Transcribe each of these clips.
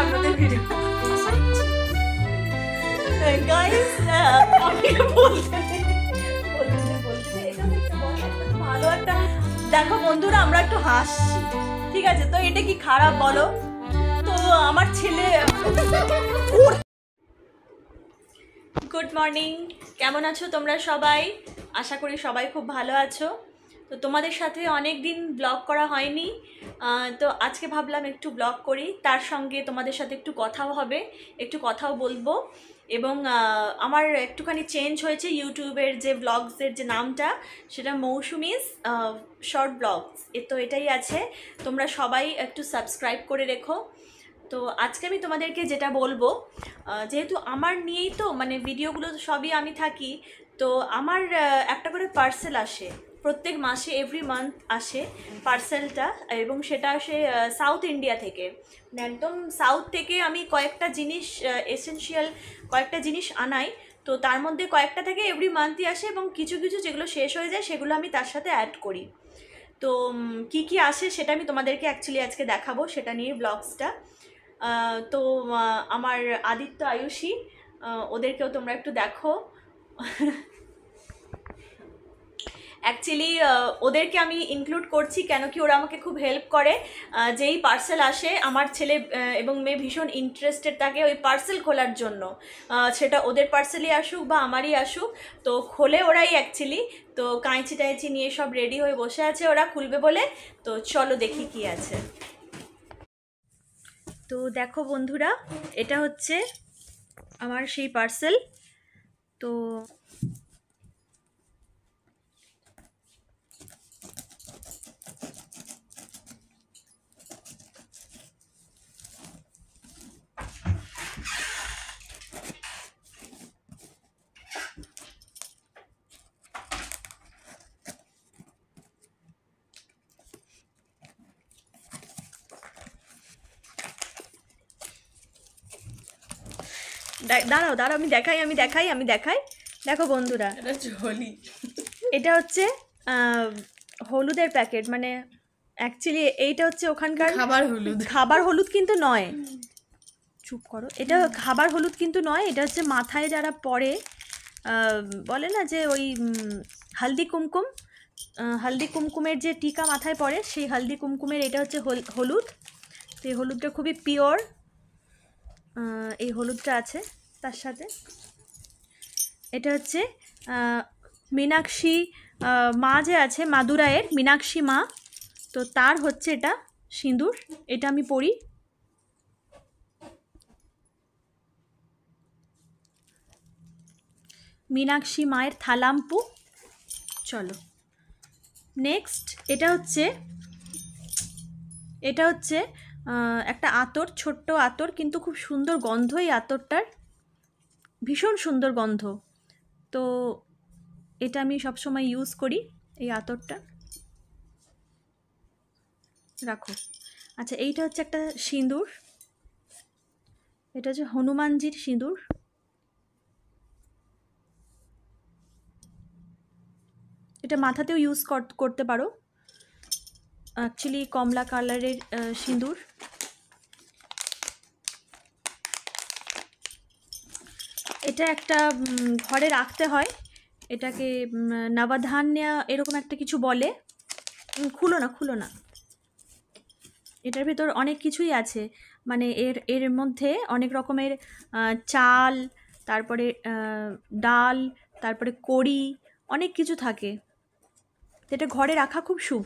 আপনাদের video guys আমি বলতে ভালো একটা দেখো বন্ধুরা, আমরা একটু হাসছি, ঠিক আছে? তো এটা কি খারাপ বলো? তো আমার ছেলে গুড মর্নিং, কেমন আছো তোমরা সবাই? আশা করি সবাই খুব ভালো আছো। তো তোমাদের সাথে অনেক দিন ব্লগ করা হয়নি, তো আজকে ভাবলাম একটু ব্লগ করি, তার সঙ্গে তোমাদের সাথে একটু কথাও হবে, একটু কথাও বলবো। এবং আমার একটুখানি চেঞ্জ হয়েছে ইউটিউবের যে ব্লগসের যে নামটা, সেটা মৌসুমিস শর্ট ব্লগস, তো এটাই আছে। তোমরা সবাই একটু সাবস্ক্রাইব করে রেখো। তো আজকে আমি তোমাদেরকে যেটা বলবো, যেহেতু আমার নিয়েই তো মানে ভিডিওগুলো সবই আমি থাকি, তো আমার একটা করে পার্সেল আসে প্রত্যেক মাসে, এভরি মান্থ আসে পার্সেলটা, এবং সেটা আসে সাউথ ইন্ডিয়া থেকে, মানে একদম সাউথ থেকে। আমি কয়েকটা জিনিস এসেনশিয়াল কয়েকটা জিনিস আনাই, তো তার মধ্যে কয়েকটা থেকে এভরি মান্থই আসে, এবং কিছু কিছু যেগুলো শেষ হয়ে যায় সেগুলো আমি তার সাথে অ্যাড করি। তো কি কি আসে সেটা আমি তোমাদেরকে অ্যাকচুয়ালি আজকে দেখাবো, সেটা নিয়ে ব্লগসটা। তো আমার আদিত্য, আয়ুষী, ওদেরকেও তোমরা একটু দেখো। অ্যাকচুয়ালি ওদেরকে আমি ইনক্লুড করছি কেন কি ওরা আমাকে খুব হেল্প করে। যেই পার্সেল আসে, আমার ছেলে এবং মেয়ে ভীষণ ইন্টারেস্টেড থাকে ওই পার্সেল খোলার জন্য, সেটা ওদের পার্সেলই আসুক বা আমারই আসুক, তো খোলে ওরাই অ্যাকচুয়ালি। তো কাঁচি টাইচি নিয়ে সব রেডি হয়ে বসে আছে ওরা খুলবে বলে। তো চলো দেখি কি আছে। তো দেখো বন্ধুরা, এটা হচ্ছে আমার সেই পার্সেল। তো দাঁড়াও দাঁড়াও, আমি দেখাই। দেখো বন্ধুরা, এটা হচ্ছে হলুদের প্যাকেট, মানে অ্যাকচুয়ালি এইটা হচ্ছে ওখানকার খাবার হলুদ কিন্তু নয়, চুপ করো, এটা খাবার হলুদ কিন্তু নয়, এটা হচ্ছে মাথায় যারা পরে বলে না যে ওই হলদি কুমকুমের যে টিকা মাথায় পড়ে, সেই হলদি কুমকুমের এটা হচ্ছে হলুদ। তো এই হলুদটা খুবই পিওর, এই হলুদটা আছে তার সাথে। এটা হচ্ছে মীনাক্ষী মা যে আছে, মাদুরাইয়ের মীনাক্ষী মা, তো তার হচ্ছে এটা সিঁদুর, এটা আমি পরি। মীনাক্ষী মায়ের থালাম্পু। চলো নেক্সট, এটা হচ্ছে একটা আতর, ছোট্ট আতর, কিন্তু খুব সুন্দর গন্ধ এই আতরটার, ভীষণ সুন্দর গন্ধ। তো এটা আমি সবসময় ইউজ করি, এই আতরটা রাখো। আচ্ছা, এইটা হচ্ছে একটা সিঁদুর, এটা হচ্ছে হনুমানজির সিঁদুর। এটা মাথাতেও ইউজ করতে পারো, অ্যাকচুয়ালি কমলা কালারের সিঁদুর। এটা একটা ঘরে রাখতে হয়, এটাকে নবধান্য এরকম একটা কিছু বলে। খুলো না, এটার ভিতর অনেক কিছুই আছে, মানে এর মধ্যে অনেক রকমের চাল, তারপরে ডাল, তারপরে কড়ি, অনেক কিছু থাকে, এটা ঘরে রাখা খুব শুভ।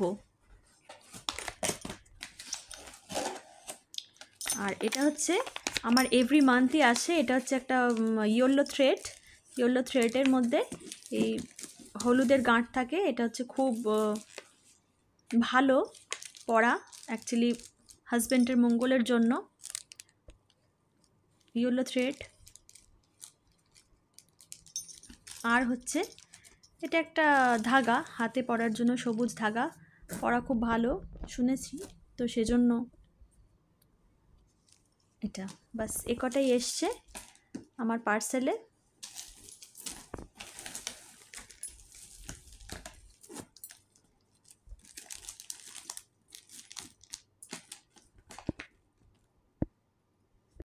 আর এটা হচ্ছে আমার এভরি মান্থই আসে, এটা হচ্ছে একটা ইয়েলো থ্রেডের মধ্যে এই হলুদের গাঁট থাকে, এটা হচ্ছে খুব ভালো পরা, অ্যাকচুয়ালি হাজব্যান্ডের মঙ্গলের জন্য ইয়েলো থ্রেড। আর হচ্ছে এটা একটা ধাগা, হাতে পরার জন্য সবুজ ধাগা, পরা খুব ভালো শুনেছি, তো সেজন্য এটা বাস এ কটাই এসছে আমার পার্সেলে।